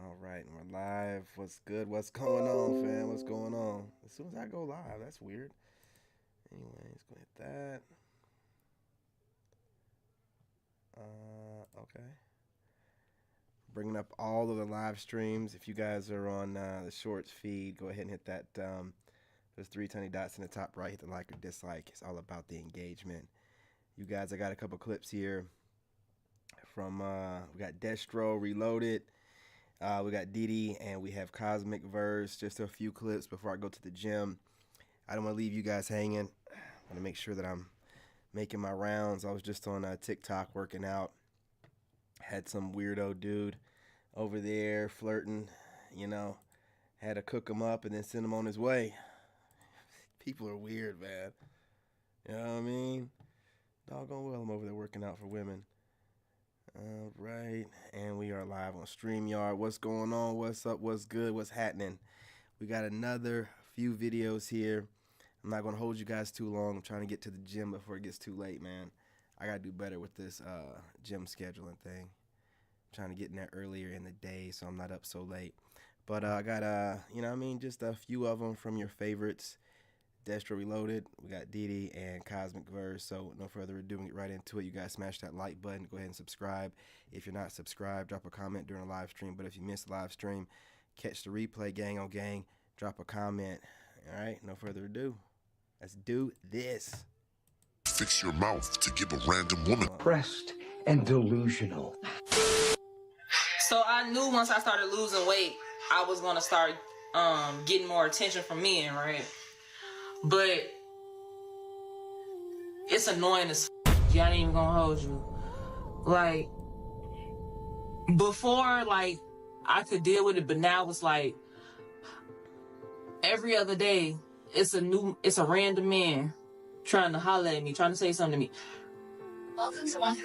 All right, and we're live. What's good? What's going on, fam? What's going on? As soon as I go live, that's weird. Anyways, go hit that. Okay. Bringing up all of the live streams. If you guys are on the shorts feed, go ahead and hit that. There's 3 tiny dots in the top right. Hit the like or dislike. It's all about the engagement. You guys, I got a couple clips here from, we got Destro Reloaded. We got Didi, and we have Cosmic Verse. Just a few clips before I go to the gym. I don't want to leave you guys hanging. I want to make sure that I'm making my rounds. I was just on TikTok working out. Had some weirdo dude over there flirting, you know. Had to cook him up and then send him on his way. People are weird, man. You know what I mean? Doggone well I'm over there working out for women. All right, and we are live on StreamYard. What's going on? What's up? What's good? What's happening? We got another few videos here. I'm not going to hold you guys too long. I'm trying to get to the gym before it gets too late, man. I got to do better with this gym scheduling thing. I'm trying to get in there earlier in the day so I'm not up so late. But I got, you know what I mean, just a few of them from your favorites. Destro Reloaded, we got Didi and Cosmic Verse. So no further ado, we get right into it. You guys smash that like button. Go ahead and subscribe. If you're not subscribed, drop a comment during a live stream. But if you missed the live stream, catch the replay, gang on gang. Drop a comment. All right, no further ado. Let's do this. Fix your mouth to give a random woman. Depressed and delusional. So I knew once I started losing weight, I was going to start getting more attention from men, right? But it's annoying as f***. I ain't even gonna hold you. Like, before, like, I could deal with it, but now it's like, every other day, it's a random man trying to holler at me, trying to say something to me. Welcome to my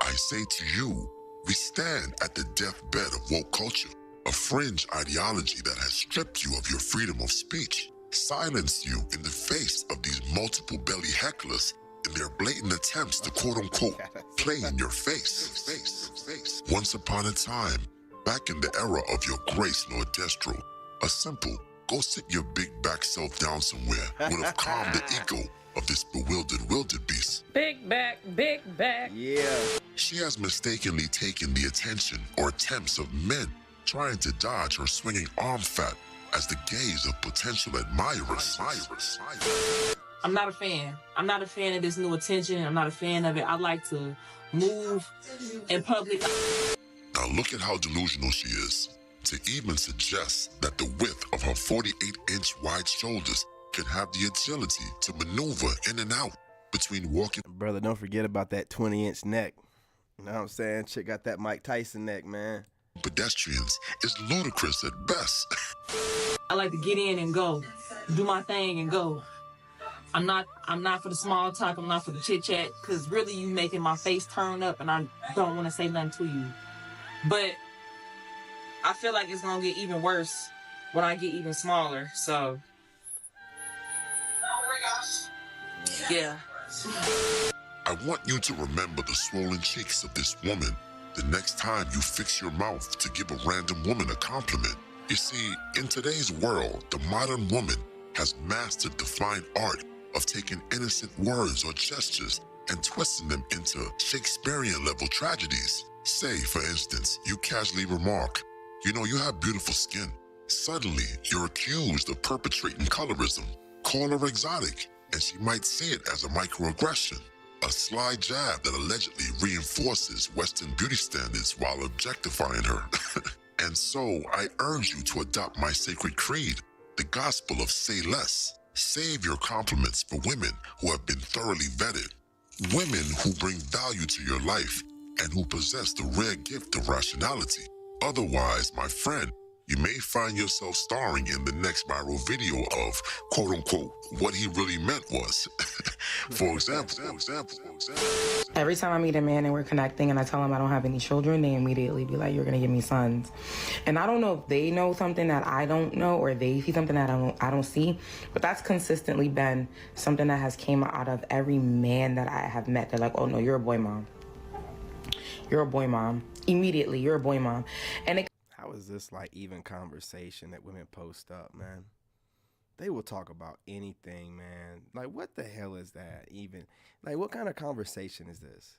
I say to you, we stand at the deathbed of woke culture. A fringe ideology that has stripped you of your freedom of speech, silenced you in the face of these multiple belly hecklers in their blatant attempts to quote-unquote play in your face. Once upon a time, back in the era of your grace, Lord Destro, a simple, go sit your big back self down somewhere would have calmed the ego of this bewildered wildebeest. Big back, big back. Yeah. She has mistakenly taken the attention or attempts of men trying to dodge her swinging arm fat as the gaze of potential admirers. I'm not a fan. I'm not a fan of this new attention. I'm not a fan of it. I like to move in public. Now look at how delusional she is, to even suggest that the width of her 48-inch wide shoulders could have the agility to maneuver in and out between walking. Brother, don't forget about that 20-inch neck. You know what I'm saying? Chick got that Mike Tyson neck, man. Pedestrians is ludicrous at best. I like to get in and go, do my thing and go. I'm not for the small talk. I'm not for the chit chat, because really you making my face turn up and I don't want to say nothing to you. But I feel like it's gonna get even worse when I get even smaller. So yeah. I want you to remember the swollen cheeks of this woman the next time you fix your mouth to give a random woman a compliment. You see, in today's world, the modern woman has mastered the fine art of taking innocent words or gestures and twisting them into Shakespearean-level tragedies. Say, for instance, you casually remark, you know, you have beautiful skin. Suddenly, you're accused of perpetrating colorism. Call her exotic, and she might see it as a microaggression. A sly jab that allegedly reinforces Western beauty standards while objectifying her. And so, I urge you to adopt my sacred creed, the gospel of say less. Save your compliments for women who have been thoroughly vetted. Women who bring value to your life and who possess the rare gift of rationality. Otherwise, my friend, you may find yourself starring in the next viral video of, quote-unquote, what he really meant was. For example. Every time I meet a man and we're connecting and I tell him I don't have any children, they immediately be like, you're going to give me sons. And I don't know if they know something that I don't know or they see something that I don't see, but that's consistently been something that has came out of every man that I have met. They're like, oh no, you're a boy mom. you're a boy mom. Immediately, you're a boy mom. And it How is this like even conversation that women post up, man? They will talk about anything, man. Like, what the hell is that even? Like, what kind of conversation is this?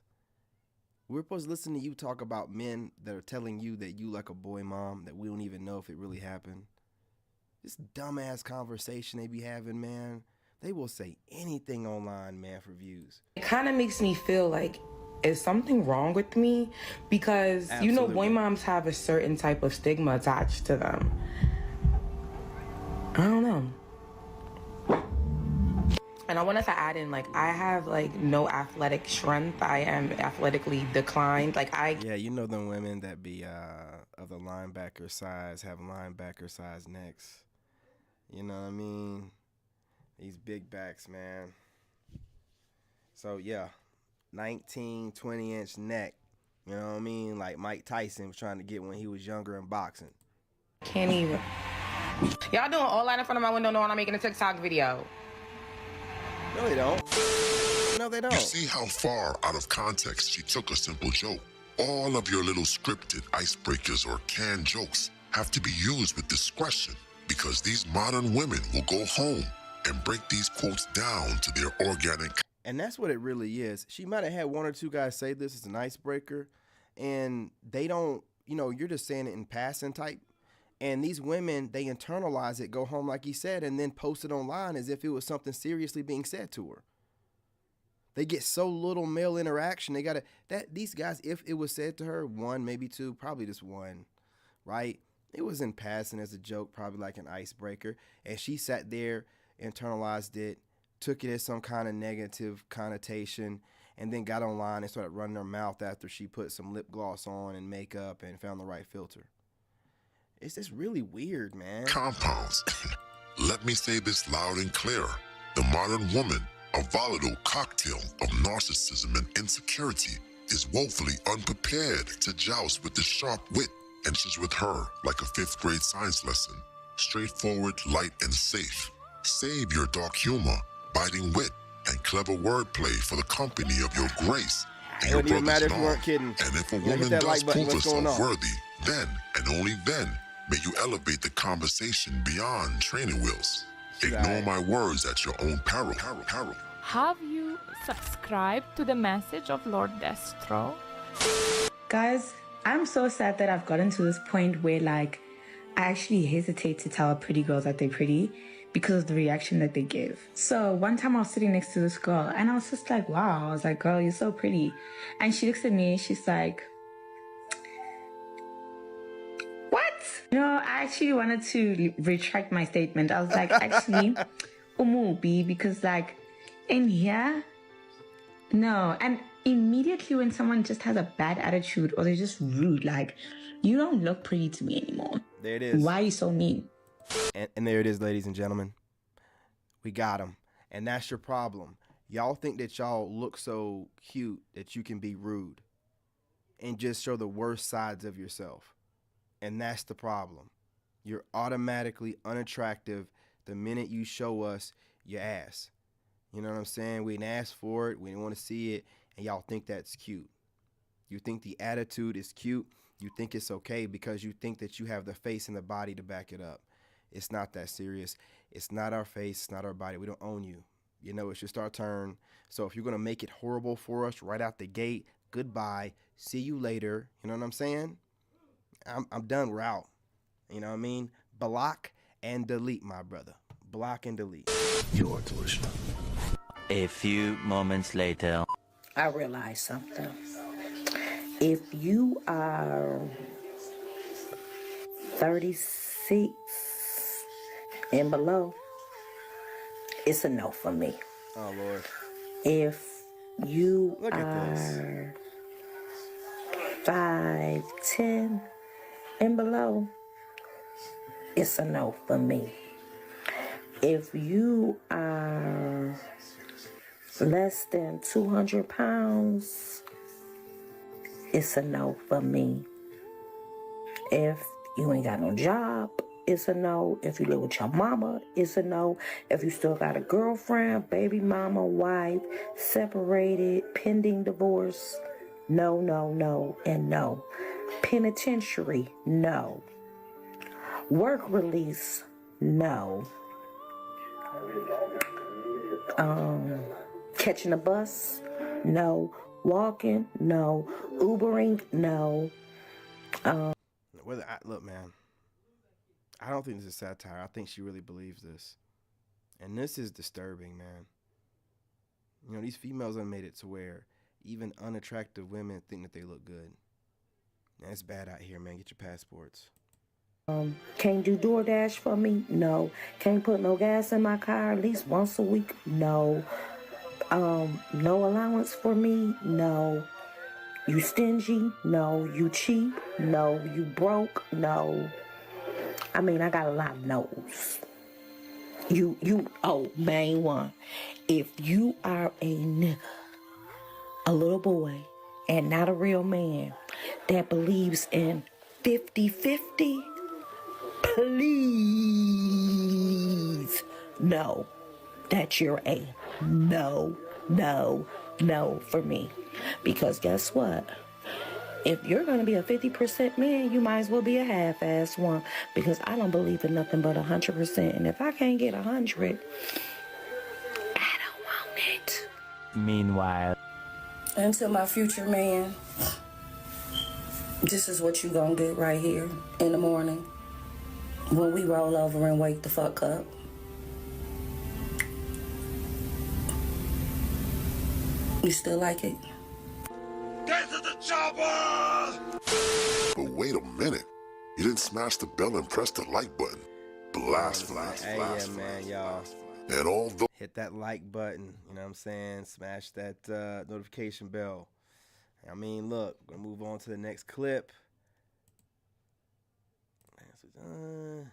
We're supposed to listen to you talk about men that are telling you that you like a boy mom that we don't even know if it really happened. This dumbass conversation they be having, man. They will say anything online, man, for views. kind of makes me feel like, is something wrong with me? Because, you know, boy Absolutely. moms have a certain type of stigma attached to them. I don't know. And I wanted to add in, like, I have, like, no athletic strength. I am athletically declined. Like, Yeah, you know them women that be of the linebacker size, have linebacker size necks. You know what I mean? These big backs, man. So, yeah, 19, 20-inch neck. You know what I mean? Like Mike Tyson was trying to get when he was younger in boxing. can't even. Y'all doing all that in front of my window knowing I'm making a TikTok video. No, they don't. No, they don't. You see how far out of context she took a simple joke. All of your little scripted icebreakers or canned jokes have to be used with discretion, because these modern women will go home and break these quotes down to their organic. And that's what it really is. She might have had one or two guys say this as an icebreaker, and they don't, you know, you're just saying it in passing type. And these women, they internalize it, go home like he said, and then post it online as if it was something seriously being said to her. They get so little male interaction. They gotta these guys, if it was said to her, one, maybe two, probably just one, right? It was in passing as a joke, probably like an icebreaker. And she sat there, internalized it, took it as some kind of negative connotation, and then got online and started running her mouth after she put some lip gloss on and makeup and found the right filter. It's just really weird, man. Compounds. Let me say this loud and clear. The modern woman, a volatile cocktail of narcissism and insecurity, is woefully unprepared to joust with the sharp wit and she's with her like a 5th grade science lesson. Straightforward, light, and safe. Save your dark humor, biting wit, and clever wordplay for the company of your grace and It your wouldn't even matter brothers if in you all. weren't kidding. And if a You gotta hit woman that does like button. prove What's going herself on? worthy, then and only then may you elevate the conversation beyond training wheels. Ignore Right. my words at your own peril. Have you subscribed to the message of Lord Destro? Guys, I'm so sad that I've gotten to this point where, like, I actually hesitate to tell pretty girls that they're pretty because of the reaction that they give. So one time I was sitting next to this girl and I was just like, wow. I was like, girl, you're so pretty. And she looks at me and she's like, what? You know, I actually wanted to retract my statement. I was like, actually, umubi, because, like, in here, no. And immediately when someone just has a bad attitude or they're just rude, like, you don't look pretty to me anymore. There it is. Why are you so mean? And there it is, ladies and gentlemen. We got him. And that's your problem. Y'all think that y'all look so cute that you can be rude and just show the worst sides of yourself. And that's the problem. You're automatically unattractive the minute you show us your ass. You know what I'm saying? We didn't ask for it. We didn't want to see it. And y'all think that's cute. You think the attitude is cute. You think it's okay because you think that you have the face and the body to back it up. It's not that serious. It's not our face. It's not our body. We don't own you. You know, it's just our turn. So if you're going to make it horrible for us right out the gate, goodbye. See you later. You know what I'm saying? I'm done. We're out. You know what I mean? Block and delete, my brother. Block and delete. You're delusional. A few moments later. I realized something. If you are 36 and below, it's a no for me. Oh, Lord. If you Look at this. are 5'10" and below, it's a no for me. If you are less than 200 pounds, it's a no for me. If you ain't got no job, it's a no. If you live with your mama, it's a no. If you still got a girlfriend, baby mama, wife, separated, pending divorce, No, no, no, and no. Penitentiary, no. Work release, no. Catching a bus, no. Walking, no. Ubering, no. Look, man, I don't think this is satire. I think she really believes this. And this is disturbing, man. You know, these females have made it to where even unattractive women think that they look good. Man, it's bad out here, man. Get your passports. Can't do DoorDash for me? No. Can't put no gas in my car at least once a week? No. No allowance for me? No. You stingy? No. You cheap? No. You broke? No. I mean, I got a lot of no's. Main one. If you are a nigga, a little boy, and not a real man that believes in 50-50, please know that you're a no for me. Because guess what? If you're going to be a 50% man, you might as well be a half-ass one, because I don't believe in nothing but 100%. And if I can't get 100, I don't want it. Meanwhile. And to my future man, this is what you gonna get right here in the morning when we roll over and wake the fuck up. You still like it? Get to the chopper! But wait a minute. You didn't smash the bell and press the like button. Blast. Yeah, man, y'all. And although hit that like button, you know what I'm saying? Smash that notification bell. I mean, look, we're going to move on to the next clip. I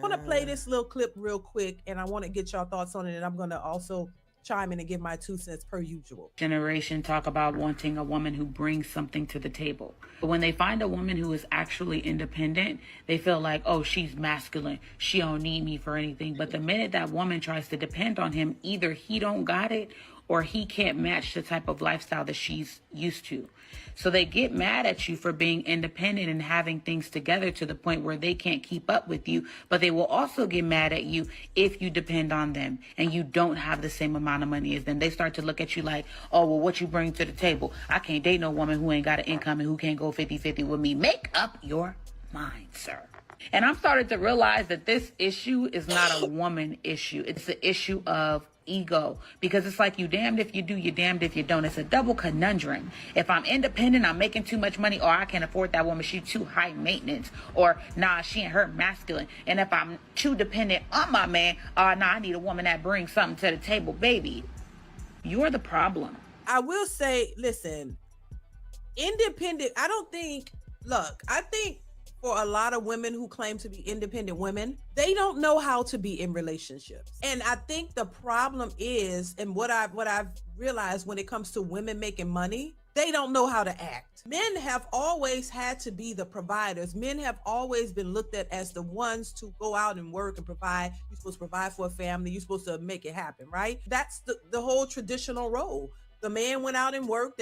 want to play this little clip real quick, and I want to get y'all thoughts on it, and I'm going to also chime in and give my 2 cents per usual. Generation talk about wanting a woman who brings something to the table. But when they find a woman who is actually independent, they feel like, oh, she's masculine. She don't need me for anything. But the minute that woman tries to depend on him, either he don't got it or he can't match the type of lifestyle that she's used to. So they get mad at you for being independent and having things together to the point where they can't keep up with you. But they will also get mad at you if you depend on them and you don't have the same amount of money as them. They start to look at you like, oh, well, what you bring to the table? I can't date no woman who ain't got an income and who can't go 50-50 with me. Make up your mind, sir. And I'm starting to realize that this issue is not a woman issue. It's the issue of ego, because it's like you damned if you do, you damned if you don't. It's a double conundrum. If I'm independent, I'm making too much money, or I can't afford that woman, she's too high maintenance, or nah, she ain't her masculine. And if I'm too dependent on my man, nah, I need a woman that brings something to the table. Baby, you're the problem. I will say, listen, independent, I think for a lot of women who claim to be independent women, they don't know how to be in relationships. And I think the problem is, and what I've realized when it comes to women making money, they don't know how to act. Men have always had to be the providers. Men have always been looked at as the ones to go out and work and provide. You're supposed to provide for a family. You're supposed to make it happen, right? That's the whole traditional role. The man went out and worked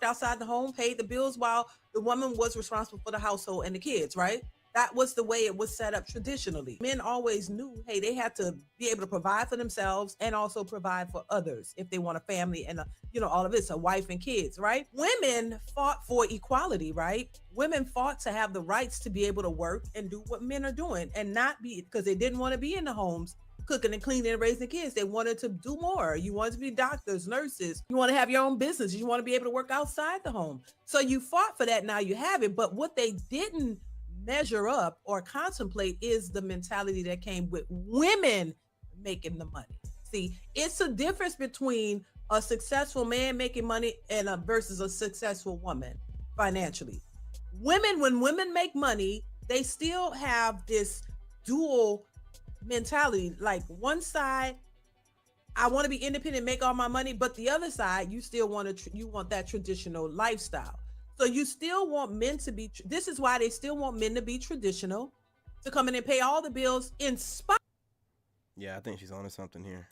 outside the home, paid the bills, while the woman was responsible for the household and the kids, right? That was the way it was set up traditionally. Men always knew, hey, they had to be able to provide for themselves and also provide for others if they want a family and, all of this, a wife and kids, right? Women fought for equality, right? Women fought to have the rights to be able to work and do what men are doing and not be, because they didn't want to be in the homes cooking and cleaning and raising kids. They wanted to do more. You wanted to be doctors, nurses. You want to have your own business. You want to be able to work outside the home. So you fought for that. Now you have it. But what they didn't measure up or contemplate is the mentality that came with women making the money. See, it's a difference between a successful man making money and versus a successful woman financially. When women make money, they still have this dual mentality. Like one side, I want to be independent, make all my money, but the other side, you still want you want that traditional lifestyle. So you still want men to be. This is why they still want men to be traditional, to come in and pay all the bills in spite. Yeah, I think she's onto something here.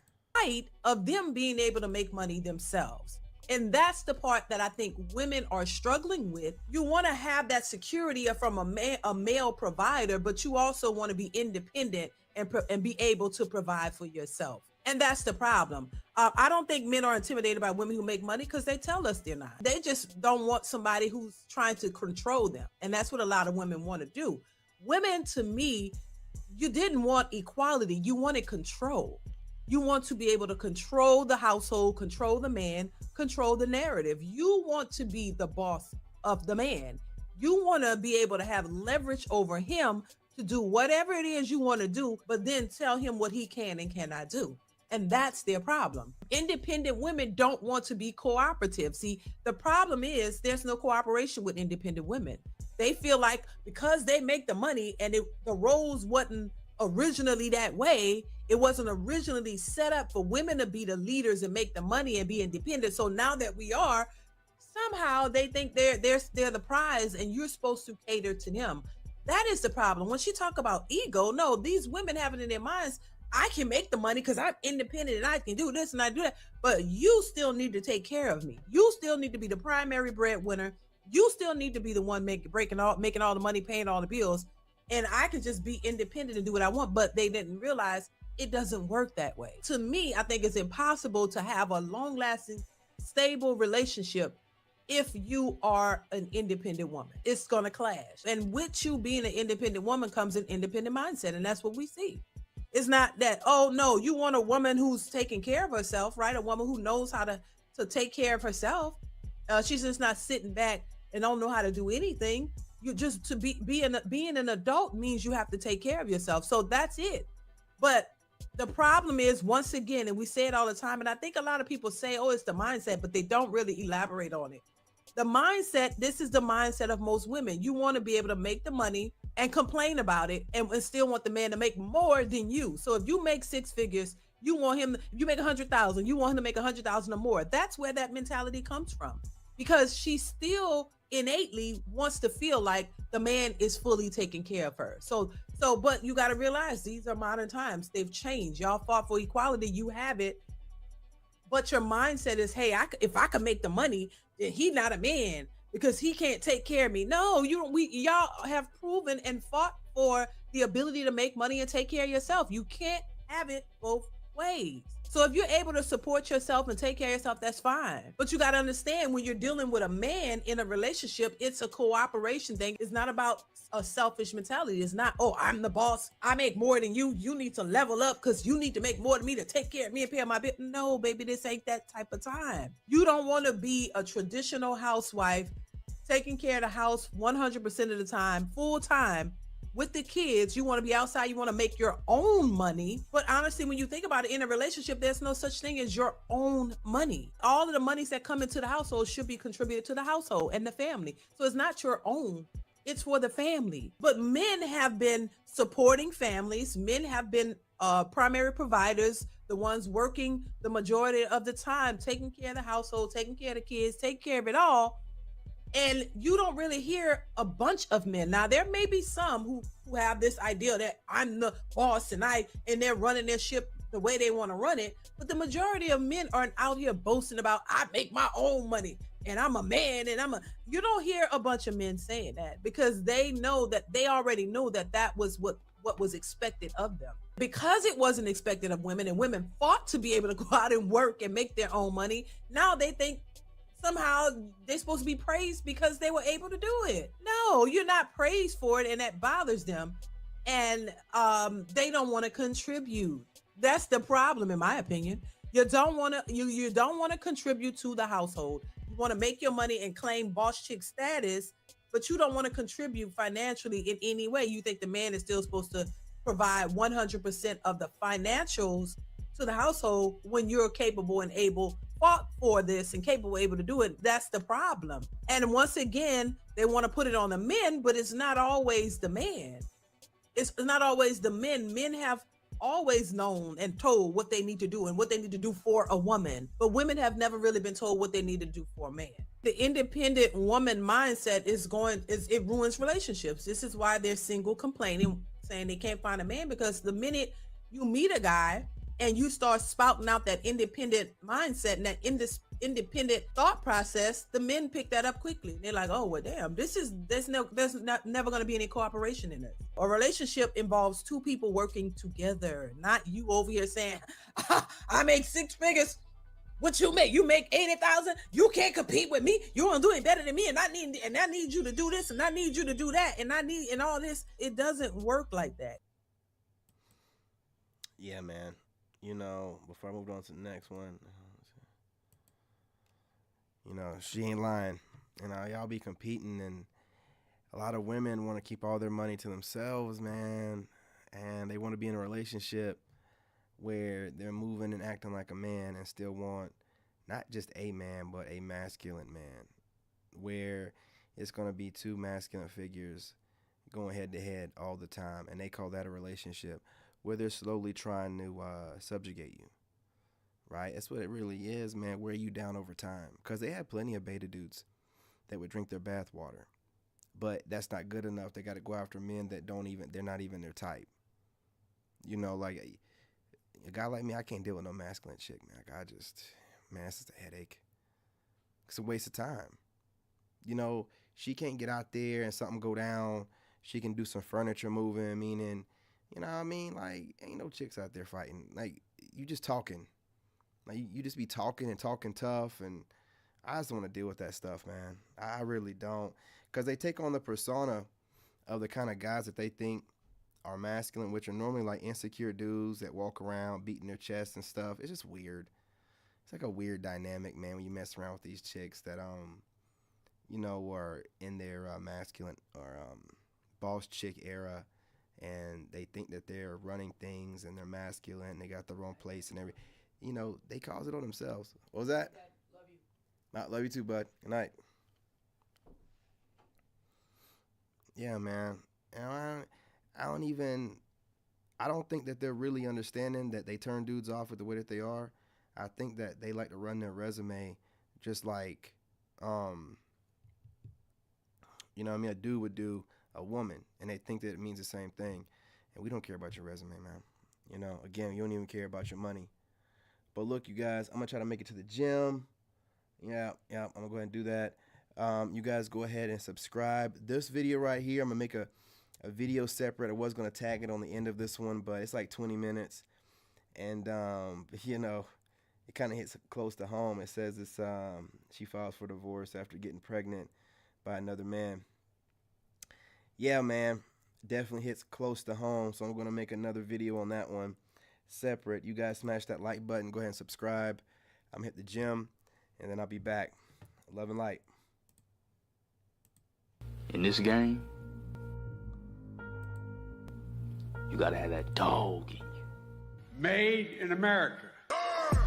Of them being able to make money themselves. And that's the part that I think women are struggling with. You want to have that security from a male provider, but you also want to be independent and be able to provide for yourself. And that's the problem. I don't think men are intimidated by women who make money because they tell us they're not. They just don't want somebody who's trying to control them. And that's what a lot of women want to do. Women, to me, you didn't want equality. You wanted control. You want to be able to control the household, control the man, control the narrative. You want to be the boss of the man. You want to be able to have leverage over him to do whatever it is you want to do, but then tell him what he can and cannot do. And that's their problem. Independent women don't want to be cooperative. See, the problem is there's no cooperation with independent women. They feel like because they make the money and the roles wasn't originally that way, it wasn't originally set up for women to be the leaders and make the money and be independent. So now that we are, somehow they think they're the prize and you're supposed to cater to them. That is the problem. When she talk about ego, no, these women have it in their minds, I can make the money because I'm independent and I can do this and I do that. But you still need to take care of me. You still need to be the primary breadwinner. You still need to be the one making all the money, paying all the bills. And I can just be independent and do what I want. But they didn't realize it doesn't work that way. To me, I think it's impossible to have a long-lasting, stable relationship if you are an independent woman. It's going to clash. And with you being an independent woman comes an independent mindset. And that's what we see. It's not that, oh, no, you want a woman who's taking care of herself, right? A woman who knows how to take care of herself. She's just not sitting back and don't know how to do anything. You just to being an adult means you have to take care of yourself. So that's it. But the problem is, once again, and we say it all the time, and I think a lot of people say, oh, it's the mindset, but they don't really elaborate on it. The mindset, this is the mindset of most women. You want to be able to make the money and complain about it and still want the man to make more than you. So if you make six figures, you want him, if you make 100,000, you want him to make 100,000 or more. That's where that mentality comes from, because she still innately wants to feel like the man is fully taking care of her. So, but you got to realize these are modern times. They've changed. Y'all fought for equality. You have it. But your mindset is, hey, if I can make the money, then he not a man because he can't take care of me. No, y'all have proven and fought for the ability to make money and take care of yourself. You can't have it both ways. So if you're able to support yourself and take care of yourself, that's fine. But you got to understand, when you're dealing with a man in a relationship, it's a cooperation thing. It's not about a selfish mentality. It's not, oh, I'm the boss, I make more than you, you need to level up because you need to make more than me to take care of me and pay my bill. No, baby, this ain't that type of time. You don't want to be a traditional housewife taking care of the house 100% of the time, full time, with the kids. You want to be outside, you want to make your own money. But honestly, when you think about it, in a relationship, there's no such thing as your own money. All of the monies that come into the household should be contributed to the household and the family. So it's not your own, it's for the family. But men have been supporting families. Men have been primary providers, the ones working the majority of the time, taking care of the household, taking care of the kids, taking care of it all. And you don't really hear a bunch of men. Now, there may be some who have this idea that I'm the boss and they're running their ship the way they want to run it. But the majority of men aren't out here boasting about, I make my own money and I'm a man and you don't hear a bunch of men saying that, because they already know that was what was expected of them. Because it wasn't expected of women, and women fought to be able to go out and work and make their own money, now they think somehow they're supposed to be praised because they were able to do it. No, you're not praised for it, and that bothers them. And they don't want to contribute. That's the problem, in my opinion. You don't want to contribute to the household. You want to make your money and claim boss chick status, but you don't want to contribute financially in any way. You think the man is still supposed to provide 100% of the financials to the household when you're capable and able, fought for this and capable, able to do it. That's the problem. And once again, they want to put it on the men, but it's not always the man. It's not always the men. Men have always known and told what they need to do and what they need to do for a woman, but women have never really been told what they need to do for a man. The independent woman mindset it ruins relationships. This is why they're single, complaining, saying they can't find a man, because the minute you meet a guy and you start spouting out that independent mindset and that independent thought process, the men pick that up quickly. They're like, oh well, damn, there's never going to be any cooperation in it. A relationship involves two people working together, not you over here saying, I make 6 figures. What you make? You make 80,000. You can't compete with me. You don't do it better than me, and I need you to do this, and I need you to do that, and all this. It doesn't work like that. Yeah, man. You know, before I moved on to the next one, you know, she ain't lying. You know, y'all be competing, and a lot of women want to keep all their money to themselves, man, and they want to be in a relationship where they're moving and acting like a man and still want not just a man, but a masculine man, where it's going to be two masculine figures going head to head all the time, and they call that a relationship, where they're slowly trying to subjugate you, right? That's what it really is, man. Wear you down over time, because they have plenty of beta dudes that would drink their bath water, but that's not good enough. They got to go after men that they're not even their type. You know, like a guy like me, I can't deal with no masculine chick, man. Like, it's just a headache. It's a waste of time. You know, she can't get out there and something go down. She can do some furniture moving, meaning, you know what I mean? Like, ain't no chicks out there fighting. Like, you just talking. Like, you just be talking and talking tough, and I just don't want to deal with that stuff, man. I really don't. Because they take on the persona of the kind of guys that they think are masculine, which are normally like insecure dudes that walk around beating their chest and stuff. It's just weird. It's like a weird dynamic, man, when you mess around with these chicks that, you know, are in their masculine or boss chick era, and they think that they're running things and they're masculine and they got the wrong place and everything. You know, they cause it on themselves. What was that? Love you. Love you too, bud. Good night. Yeah, man. And I don't think that they're really understanding that they turn dudes off with the way that they are. I think that they like to run their resume just like, you know what I mean, a dude would do a woman, and they think that it means the same thing. And we don't care about your resume, man. You know, again, you don't even care about your money. But look, you guys, I'm going to try to make it to the gym. Yeah, I'm going to go ahead and do that. You guys go ahead and subscribe. This video right here, I'm going to make a video separate. I was going to tag it on the end of this one, but it's like 20 minutes. And, you know, it kind of hits close to home. It says it's she files for divorce after getting pregnant by another man. Yeah, man, definitely hits close to home. So I'm going to make another video on that one separate. You guys smash that like button. Go ahead and subscribe. I'm going to hit the gym, and then I'll be back. Love and light. In this game, you gotta have that dog in you. Made in America.